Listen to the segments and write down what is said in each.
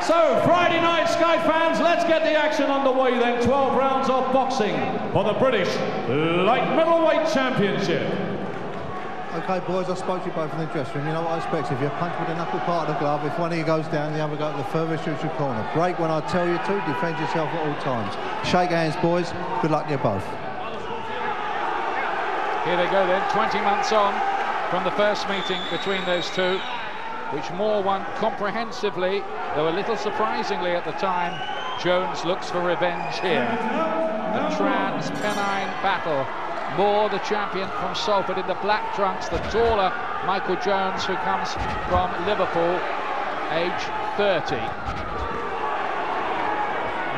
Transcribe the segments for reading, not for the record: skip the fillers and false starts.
So, Friday night, Sky fans, let's get the action underway then. 12 rounds of boxing for the British Light Middleweight Championship. Okay, boys, I spoke to you both in the dressing room. You know what I expect. If you punch with the knuckle part of the glove, if one of you goes down, the other goes to the furthest neutral corner. Break when I tell you to, defend yourself at all times. Shake hands, boys. Good luck to you both. Here they go then, 20 months on from the first meeting between those two, which Moore won comprehensively, though a little surprisingly at the time. Jones looks for revenge here. A trans-Pennine battle. Moore, the champion from Salford in the black trunks, the taller Michael Jones, who comes from Liverpool, age 30.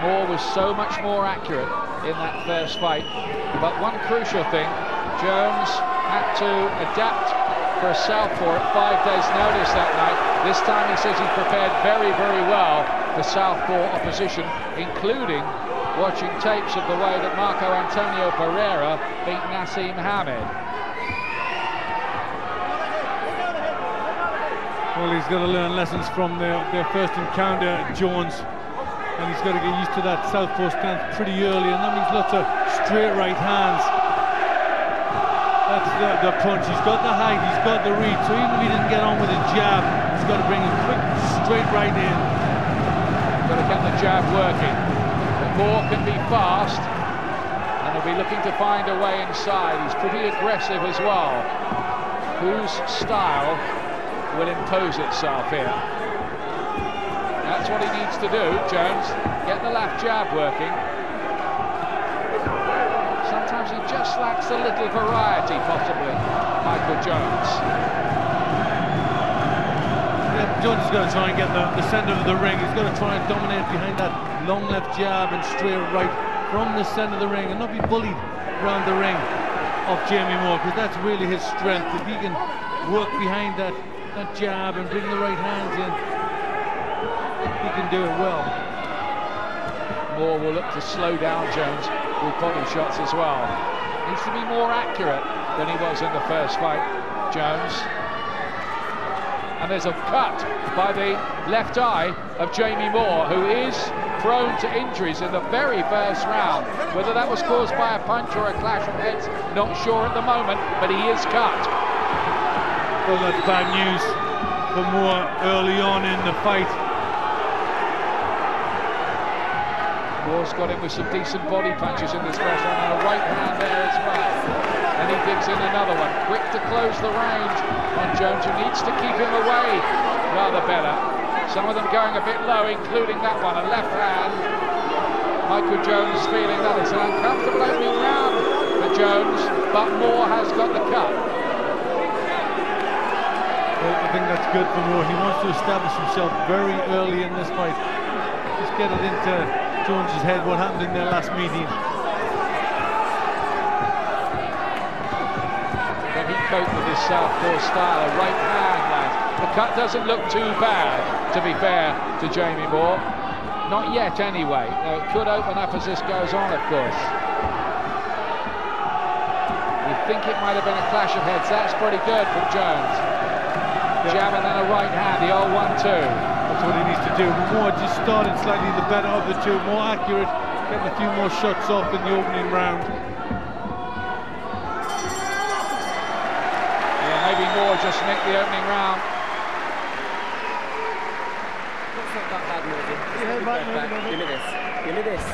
Moore was so much more accurate in that first fight, but one crucial thing, Jones had to adapt for a southpaw at 5 days' notice that night. This time he says he's prepared very, very well for southpaw opposition, including watching tapes of the way that Marco Antonio Barrera beat Nassim Hamed. Well, he's got to learn lessons from their first encounter, Jones, and he's got to get used to that southpaw stance pretty early, and that means lots of straight right hands. That's the punch. He's got the height, he's got the reach, so even if he didn't get on with his jab, he's got to bring a quick straight right in. Got to get the jab working. Moore can be fast, and he'll be looking to find a way inside. He's pretty aggressive as well. Whose style will impose itself here? That's what he needs to do, Jones. Get the left jab working. Sometimes he just lacks a little variety, possibly, Michael Jones. Jones is going to try and get the centre of the ring. He's going to try and dominate behind that long left jab and straight right from the centre of the ring and not be bullied around the ring of Jamie Moore, because that's really his strength. If he can work behind that jab and bring the right hands in, he can do it well. Moore will look to slow down Jones with body shots as well. Needs to be more accurate than he was in the first fight, Jones. And there's a cut by the left eye of Jamie Moore, who is prone to injuries in the very first round. Whether that was caused by a punch or a clash of heads, not sure at the moment, but he is cut. Well, that's bad news for Moore early on in the fight. Moore's got him with some decent body punches in this first round, and a right hand there as well. And he digs in another one, quick to close the range on Jones, who needs to keep him away rather better. Some of them going a bit low, including that one, a left hand. Michael Jones feeling that it's an uncomfortable opening round for Jones, but Moore has got the cut. Well, I think that's good for Moore. He wants to establish himself very early in this fight. Just get it into Jones's head what happened in their last meeting. Can he cope with his southpaw style? A right hand, lads. The cut doesn't look too bad, to be fair to Jamie Moore. Not yet, anyway. Now, it could open up as this goes on, of course. We think it might have been a clash of heads. That's pretty good from Jones. Jab and then a right hand, the old 1-2. That's what he needs to do. Moore just started slightly the better of the two, more accurate, getting a few more shots off in the opening round. Yeah, maybe Moore just nicked the opening round. What's not that bad, Morgan? Give me this. Give me this.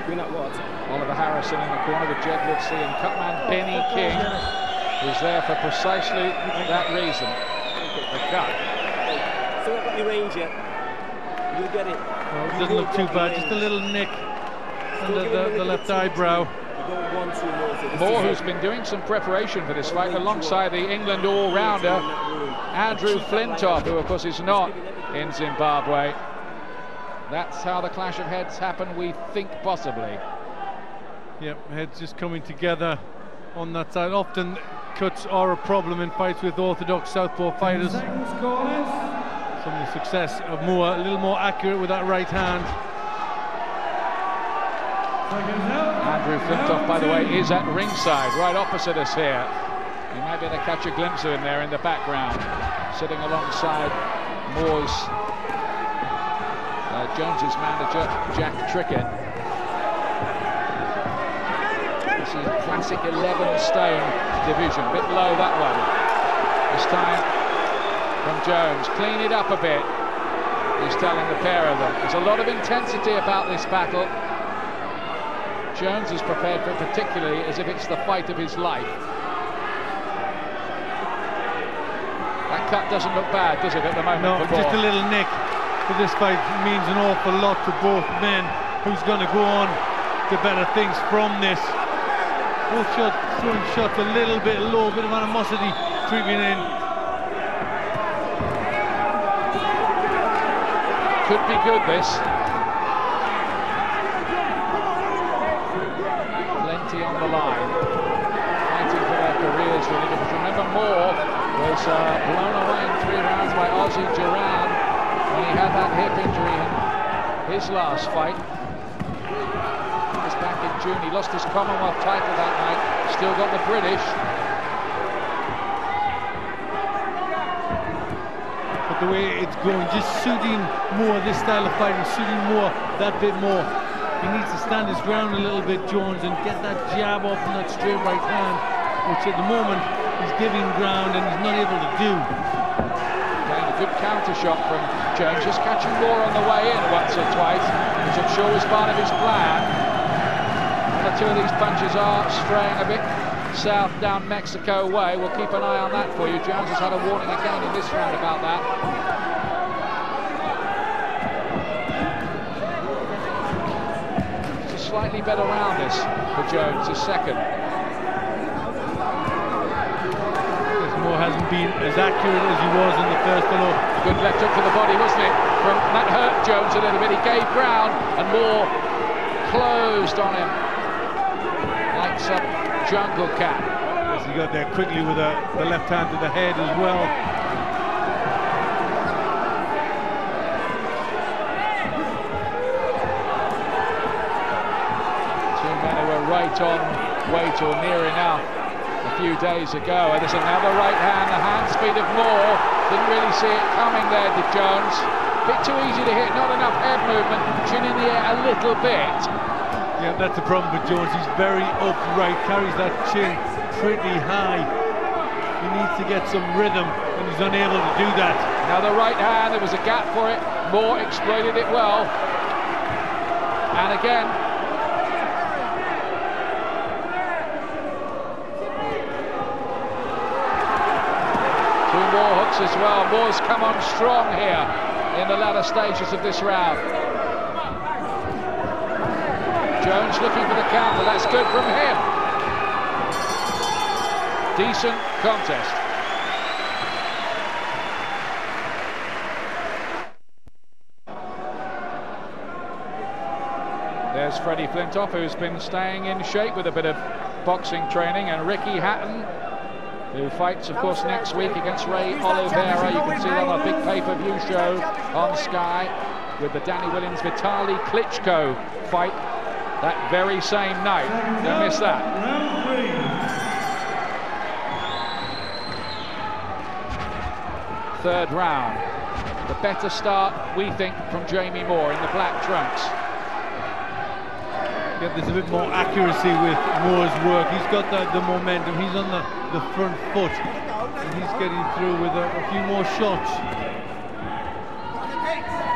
Give me that what? Oliver Harrison in the corner with Jed Livesey, and cutman Benny King is there for precisely that reason. The cut. Still not got your range yet. You'll get it. Well, it doesn't look too bad, just a little nick under the left eyebrow. Moore, who's been doing some preparation for this fight alongside the England all-rounder Andrew Flintoff, who of course is not in Zimbabwe. That's how the clash of heads happen, we think, possibly. Yep, heads just coming together on that side. Often cuts are a problem in fights with orthodox southpaw fighters. Some of the success of Moore, a little more accurate with that right hand. Andrew Flintoff, by the way, is at ringside, right opposite us here. You might be able to catch a glimpse of him there in the background, sitting alongside Moore's Jones's manager, Jack Trickett. This is a classic 11-stone division, a bit low that one. This time from Jones, clean it up a bit, he's telling the pair of them. There's a lot of intensity about this battle. Jones is prepared for it particularly as if it's the fight of his life. That cut doesn't look bad, does it, at the moment? No, just a little nick. But this fight means an awful lot to both men. Who's going to go on to better things from this? Both throwing shots a little bit low, a bit of animosity creeping in. Could be good, this. Plenty on the line. Fighting for their careers, really. Because remember, Moore was blown away in 3 rounds by Ozzy Duran when he had that hip injury in his last fight. It was back in June. He lost his Commonwealth title that night. Still got the British. But the way it's going, just suiting Moore, this style of fighting, suiting Moore that bit more. He needs to stand his ground a little bit, Jones, and get that jab off and that straight right hand, which at the moment he's giving ground and he's not able to do. Again, a good counter shot from Jones, just catching Moore on the way in once or twice, which I'm sure was part of his plan. One or two of these punches are straying a bit south down Mexico way. We'll keep an eye on that for you. Jones has had a warning again in this round about that. It's a slightly better round this for Jones, his second. Moore hasn't been as accurate as he was in the first hello. Good left hook to the body, wasn't it? That hurt Jones a little bit. He gave ground and Moore closed on him like some jungle cat. Yes, he got there quickly with the left hand to the head as well. Two men who were right on weight or near enough a few days ago. And there's another right hand, the hand speed of Moore. Didn't really see it coming there, did Jones. Bit too easy to hit, not enough head movement, chin in the air a little bit. Yeah, that's the problem with Jones. He's very upright, carries that chin pretty high. He needs to get some rhythm, and he's unable to do that. Now the right hand, there was a gap for it. Moore exploited it well. And again, two more hooks as well. Moore's come on strong here in the latter stages of this round. Jones looking for the counter, that's good from him. Decent contest. There's Freddie Flintoff, who's been staying in shape with a bit of boxing training, and Ricky Hatton, who fights, of course, next week against Ray Oliveira. You can see that on a big pay-per-view show on Sky with the Danny Williams-Vitaly Klitschko fight that very same night. Don't miss that. Third round. The better start, we think, from Jamie Moore in the black trunks. Yeah, there's a bit more accuracy with Moore's work. He's got the momentum. He's on the front foot, and he's getting through with a few more shots.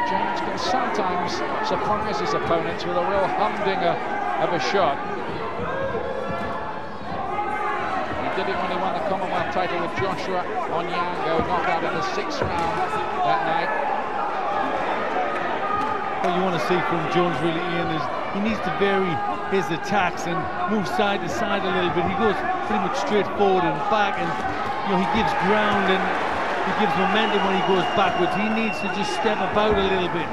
Jones can sometimes surprise his opponents with a real humdinger of a shot. He did it when he won the Commonwealth title with Joshua Onyango, knocked out in the 6th round that night. What you want to see from Jones, really, Ian, is he needs to vary his attacks and move side to side a little bit. He goes pretty much straight forward and back, and he gives ground and he gives momentum when he goes backwards. He needs to just step about a little bit.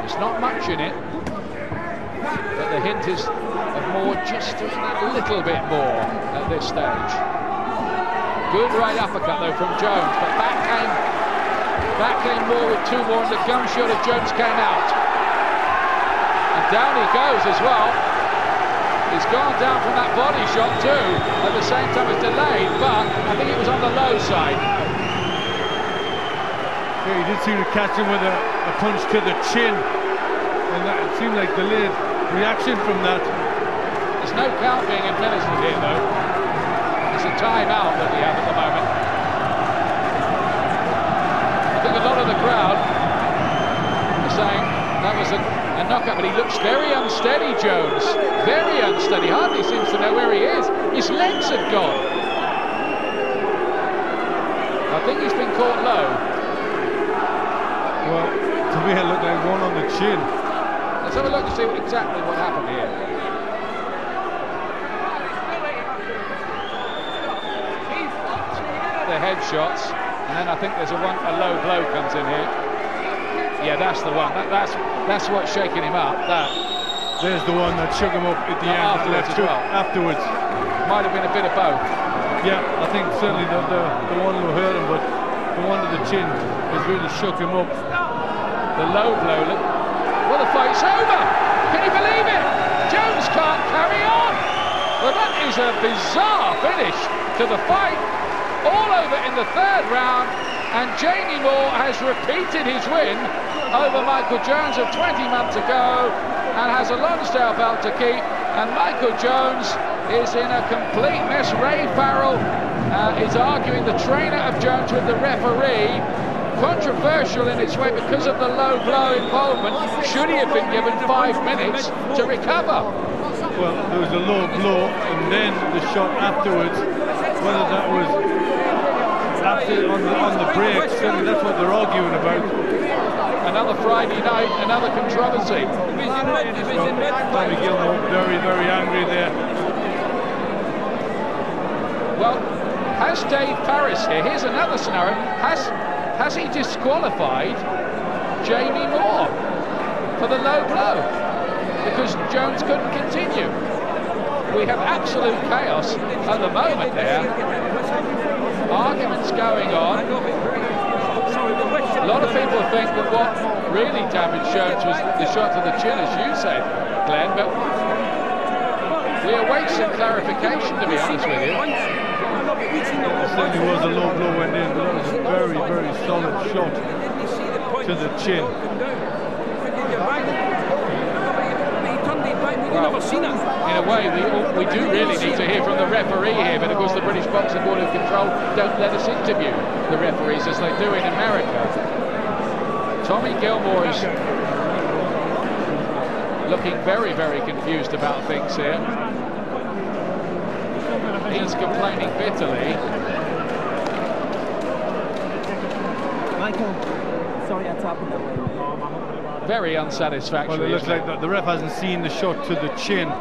There's not much in it, but the hint is of Moore just doing that little bit more at this stage. Good right uppercut though from Jones, but back came Moore with 2 more, and the gunshot of Jones came out. And down he goes as well. He's gone down from that body shot too, at the same time as delayed, but I think it was on the low side. Yeah, he did seem to catch him with a punch to the chin, and it seemed like delayed reaction from that. There's no count being administered here, though. It's a timeout that we have at the moment. I think a lot of the crowd are saying that was a knockout, but he looks very unsteady, Jones. Very unsteady. Hardly seems to know where he is. His legs have gone. I think he's been caught low. Well, to me it looked like one on the chin. Let's have a look and see exactly what happened here. The headshots, and then I think there's a low blow comes in here. Yeah, that's the one. That's what's shaking him up. That. There's the one that shook him up at the end. Afterwards as well. Afterwards. Might have been a bit of both. Yeah, I think certainly the one who hurt him, but the one to the chin has really shook him up. The low blow. Well, the fight's over. Can you believe it? Jones can't carry on. Well, that is a bizarre finish to the fight. All over in the third round, and Jamie Moore has repeated his win over Michael Jones of 20 months ago and has a Lonsdale belt to keep, and Michael Jones is in a complete mess. Ray Farrell is arguing, the trainer of Jones, with the referee. Controversial in its way because of the low blow involvement. Should he have been given 5 minutes to recover? Well, there was a low blow and then the shot afterwards. Whether that was on the break, certainly that's what they're arguing about. Another Friday night, another controversy. Tommy Gilmore very, very angry there. Well, has Dave Paris here? Here's another scenario. Has he disqualified Jamie Moore for the low blow because Jones couldn't continue? We have absolute chaos at the moment there. Arguments going on. A lot of people think that what really damaged Jones was the shot to the chin, as you said, Glenn, but we await some clarification, to be honest with you. It certainly was a low blow went in, but that was a very, very solid shot to the chin. Well, in a way, we do really need to hear from the referee here, but of course the British Boxing Board of Control don't let us interview the referees as they do in America. Tommy Gilmore is looking very, very confused about things here. He's complaining bitterly. Michael, sorry I tapped him that way. Very unsatisfactory. Well, it looks like the ref hasn't seen the shot to the chin.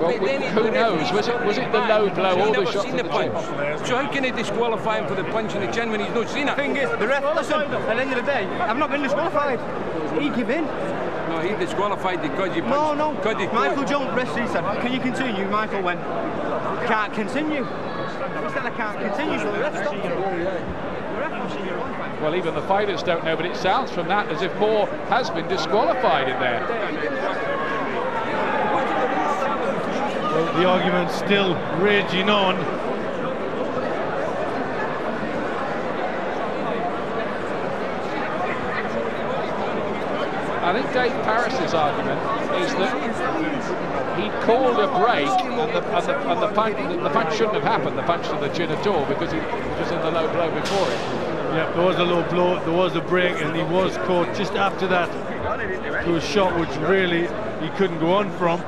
Well, who knows? Was it the low blow or the shot to the chin? So how can he disqualify him for the punch in the chin when he's not seen it? The thing is, the ref, listen, at the end of the day, I've not been disqualified. He give in. No, he disqualified because you punched. No. Michael Jones, he said, can you continue? Michael went, can't continue. He said, I can't continue, so the ref stopped him. Well, even the fighters don't know, but it sounds from that as if Moore has been disqualified in there. Well, the argument's still raging on. I think Dave Paris's argument is that he called a break and the punch shouldn't have happened, the punch to the chin at all, because he was in the low blow before it. Yeah, there was a low blow, there was a break, and he was caught just after that to a shot which really he couldn't go on from.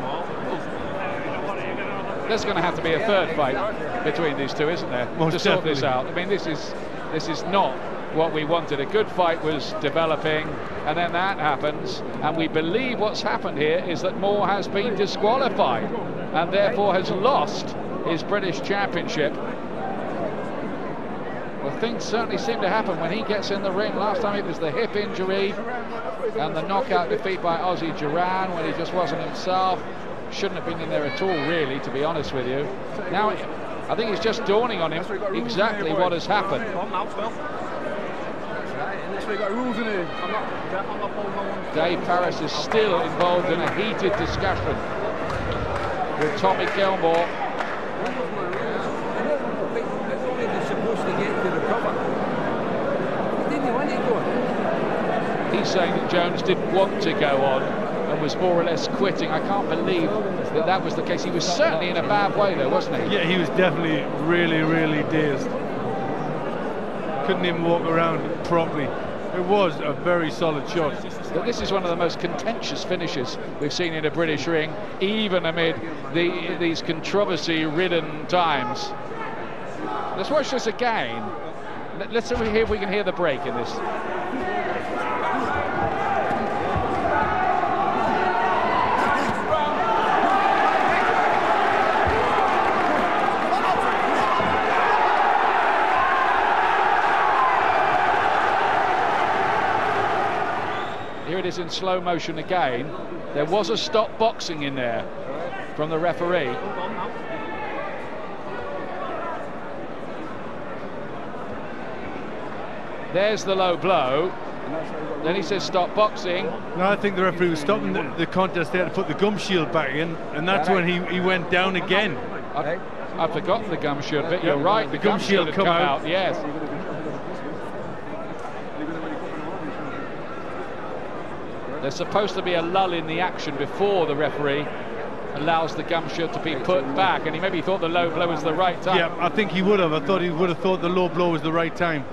There's going to have to be a third fight between these two, isn't there? Most to sort definitely. this out. I mean, this is not what we wanted. A good fight was developing, and then that happens, and we believe what's happened here is that Moore has been disqualified and therefore has lost his British Championship. Well, things certainly seem to happen when he gets in the ring. Last time it was the hip injury and the knockout defeat by Ozzy Duran when he just wasn't himself. Shouldn't have been in there at all, really, to be honest with you. Now, I think it's just dawning on him exactly what has happened. Dave Paris is still involved in a heated discussion with Tommy Gilmore. get to recover. He didn't want to go. He's saying that Jones didn't want to go on and was more or less quitting. I can't believe that that was the case. He was certainly in a bad way though, wasn't he? Yeah, he was definitely really dazed. Couldn't even walk around properly. It was a very solid shot. But this is one of the most contentious finishes we've seen in a British ring, even amid these controversy-ridden times. Let's watch this again. Let's see if we can hear the break in this. Here it is in slow motion again. There was a stop boxing in there from the referee. There's the low blow. Then he says stop boxing. No, I think the referee was stopping the contest there to put the gum shield back in, and that's when he went down again. I've forgotten the gum shield bit. You're right. The gum shield had come out. Yes. There's supposed to be a lull in the action before the referee allows the gum shield to be put back, and he maybe thought the low blow was the right time. Yeah, I think he would have. I thought he would have thought the low blow was the right time.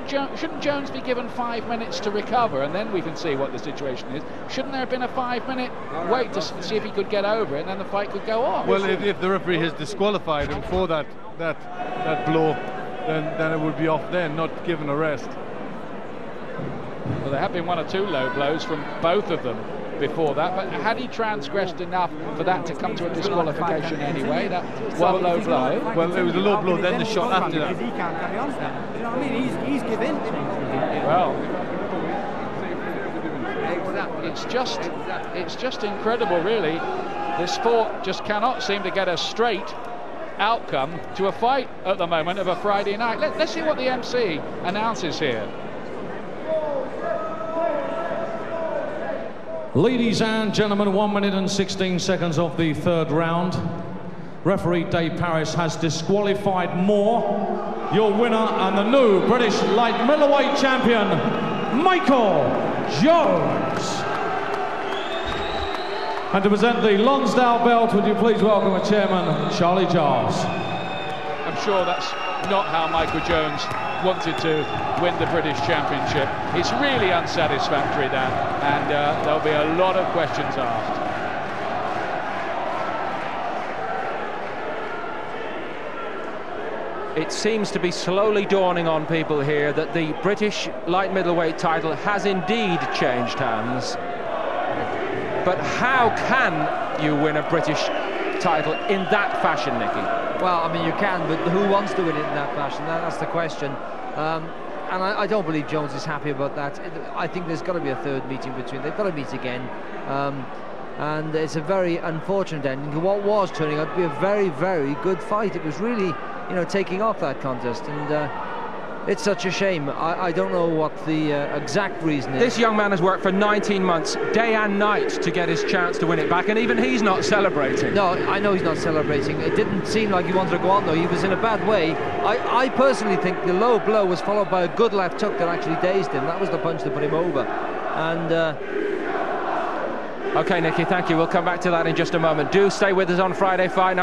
Shouldn't Jones be given 5 minutes to recover, and then we can see what the situation is? Shouldn't there have been a 5-minute wait to see if he could get over it, and then the fight could go on? Well, if the referee has disqualified him for that blow, then it would be off then, not given a rest. Well, there have been 1 or 2 low blows from both of them before that, but had he transgressed enough for that to come to a disqualification anyway? That one low blow. Well, it was a low blow, then the shot after that. Because he can't carry on now. You know what I mean? He's given. Well, it's just incredible, really. This sport just cannot seem to get a straight outcome to a fight at the moment of a Friday night. Let's see what the MC announces here. Ladies and gentlemen, 1 minute and 16 seconds of the third round. Referee Dave Parris has disqualified Moore. Your winner and the new British light middleweight champion, Michael Jones. And to present the Lonsdale belt, would you please welcome the chairman, Charlie Giles. I'm sure that's not how Michael Jones wanted to win the British Championship. It's really unsatisfactory, that, and there'll be a lot of questions asked. It seems to be slowly dawning on people here that the British light middleweight title has indeed changed hands. But how can you win a British title in that fashion, Nicky? Well, I mean, you can, but who wants to win it in that fashion? That's the question. And I don't believe Jones is happy about that. I think there's got to be a third meeting between. They've got to meet again. And it's a very unfortunate ending to what was turning out to be a very, very good fight. It was really, you know, taking off that contest. And it's such a shame. I don't know what the exact reason is. This young man has worked for 19 months, day and night, to get his chance to win it back, and even he's not celebrating. No, I know he's not celebrating. It didn't seem like he wanted to go on, though. He was in a bad way. I personally think the low blow was followed by a good left hook that actually dazed him. That was the punch that put him over. And OK, Nicky, thank you. We'll come back to that in just a moment. Do stay with us on Friday Fight Night.